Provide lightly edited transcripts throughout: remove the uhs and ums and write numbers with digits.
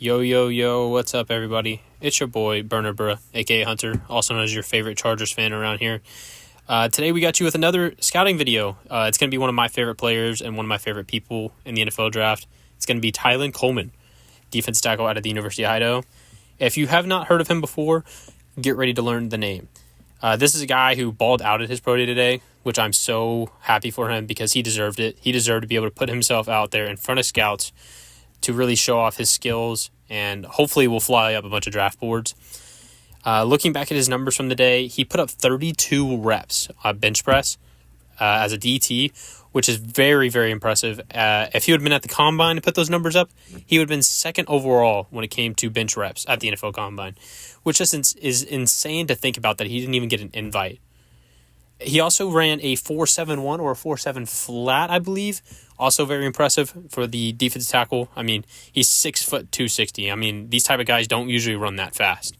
Yo, what's up, everybody? It's your boy, Burner Bruh, aka Hunter, also known as your favorite Chargers fan around here. Today we got you with another scouting video. It's going to be one of my favorite players and one of my favorite people in the NFL draft. It's going to be Tylen Coleman, defense tackle out of the University of Idaho. If you have not heard of him before, get ready to learn the name. This is a guy who balled out at his pro day today, which I'm so happy for him because he deserved it. He deserved to be able to put himself out there in front of scouts to really show off his skills, and hopefully will fly up a bunch of draft boards. Looking back at his numbers from the day, he put up 32 reps bench press as a DT, which is very, very impressive. If he would have been at the Combine and put those numbers up, he would have been second overall when it came to bench reps at the NFL Combine, which is insane to think about that he didn't even get an invite. He also ran a 4.71 or a 4.7 flat, I believe. Also very impressive for the defense tackle. I mean, he's 6 foot 260. I mean, these type of guys don't usually run that fast.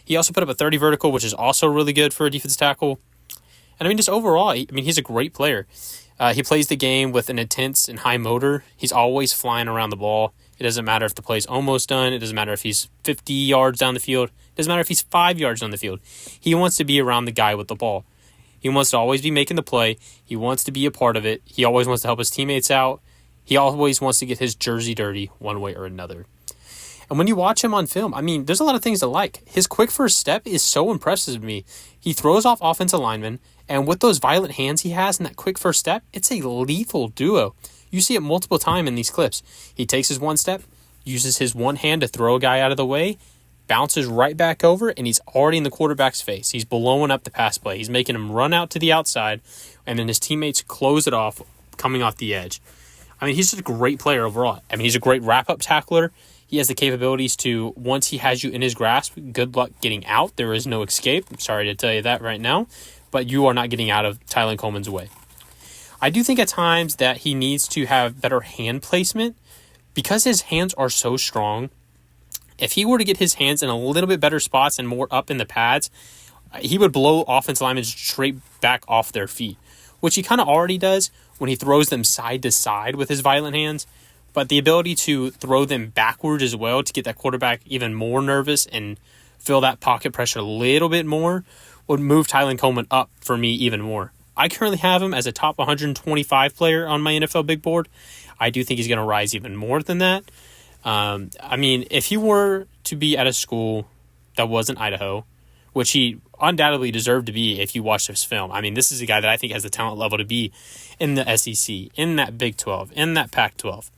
He also put up a 30 vertical, which is also really good for a defense tackle. And I mean, just overall, he's a great player. He plays the game with an intense and high motor. He's always flying around the ball. It doesn't matter if the play's almost done. It doesn't matter if he's 50 yards down the field. It doesn't matter if he's 5 yards down the field. He wants to be around the guy with the ball. He wants to always be making the play. He wants to be a part of it. He always wants to help his teammates out. He always wants to get his jersey dirty one way or another. And when you watch him on film, I mean, there's a lot of things to like. His quick first step is so impressive to me. He throws off offensive linemen, and with those violent hands he has in that quick first step, it's a lethal duo. You see it multiple times in these clips. He takes his one step, uses his one hand to throw a guy out of the way, bounces right back over, and he's already in the quarterback's face. He's blowing up the pass play. He's making him run out to the outside, and then his teammates close it off coming off the edge. I mean, he's just a great player overall. I mean, he's a great wrap-up tackler. He has the capabilities to, once he has you in his grasp, good luck getting out. There is no escape. I'm sorry to tell you that right now, but you are not getting out of Tylen Coleman's way. I do think at times that he needs to have better hand placement because his hands are so strong. If he were to get his hands in a little bit better spots and more up in the pads, he would blow offensive linemen straight back off their feet, which he kind of already does when he throws them side to side with his violent hands. But the ability to throw them backwards as well to get that quarterback even more nervous and feel that pocket pressure a little bit more would move Tylen Coleman up for me even more. I currently have him as a top 125 player on my NFL big board. I do think he's going to rise even more than that. I mean, if he were to be at a school that wasn't Idaho, which he undoubtedly deserved to be if you watch this film. I mean, this is a guy that I think has the talent level to be in the SEC, in that Big 12, in that Pac-12.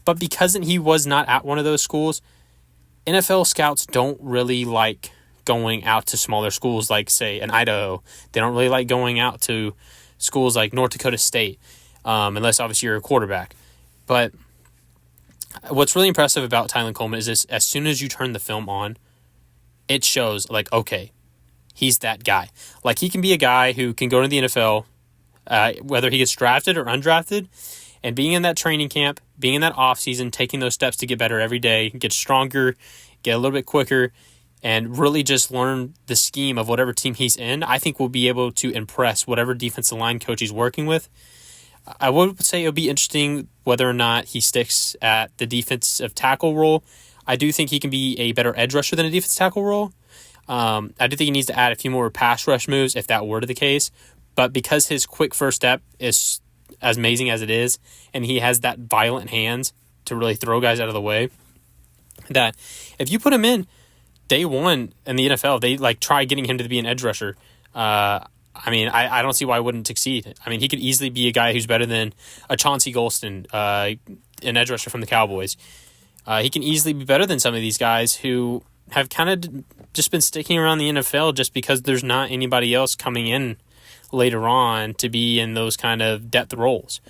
But because he was not at one of those schools, NFL scouts don't really like going out to smaller schools like, say, an Idaho. They don't really like going out to schools like North Dakota State, unless obviously you're a quarterback. But what's really impressive about Tylen Coleman is this: as soon as you turn the film on, it shows, like, okay, he's that guy. Like, he can be a guy who can go to the NFL, whether he gets drafted or undrafted, and being in that training camp, being in that offseason, taking those steps to get better every day, get stronger, get a little bit quicker, and really just learn the scheme of whatever team he's in, I think will be able to impress whatever defensive line coach he's working with. I would say it'll be interesting whether or not he sticks at the defensive tackle role. I do think he can be a better edge rusher than a defensive tackle role. I do think he needs to add a few more pass rush moves if that were the case. But because his quick first step is as amazing as it is, and he has that violent hands to really throw guys out of the way, that if you put him in day one in the NFL, they try getting him to be an edge rusher. I mean, I don't see why I wouldn't succeed. I mean, he could easily be a guy who's better than a Chauncey Golston, an edge rusher from the Cowboys. He can easily be better than some of these guys who have kind of just been sticking around the NFL just because there's not anybody else coming in later on to be in those kind of depth roles.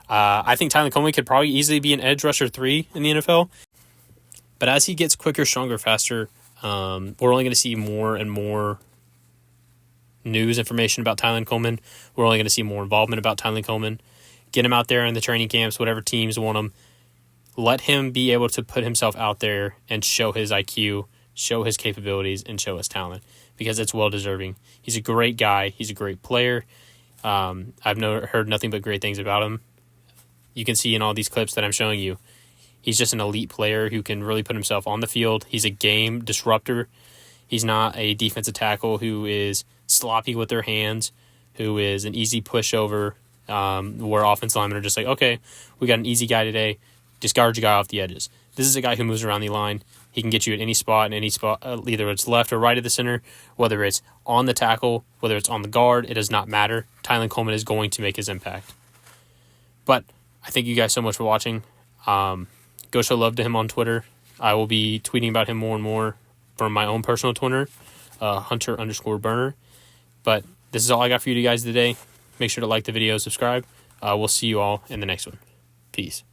I think Tylen Coleman could probably easily be an edge rusher 3 in the NFL. But as he gets quicker, stronger, faster, we're only going to see more and more news information about Tylen Coleman. We're only going to see more involvement about Tylen Coleman. Get him out there in the training camps, whatever teams want him. Let him be able to put himself out there and show his IQ, show his capabilities, and show his talent, because it's well-deserving. He's a great guy. He's a great player. I've heard nothing but great things about him. You can see in all these clips that I'm showing you, He's just an elite player who can really put himself on the field. He's a game disruptor. He's not a defensive tackle who is sloppy with their hands, who is an easy pushover, where offensive linemen are just like, okay, we got an easy guy today. Just guard your guy off the edges. This is a guy who moves around the line. He can get you at any spot, either it's left or right of the center, whether it's on the tackle, whether it's on the guard, it does not matter. Tylen Coleman is going to make his impact. But I thank you guys so much for watching. Go show love to him on Twitter. I will be tweeting about him more and more from my own personal Twitter, Hunter_Burner. But this is all I got for you guys today. Make sure to like the video, subscribe. We'll see you all in the next one. Peace.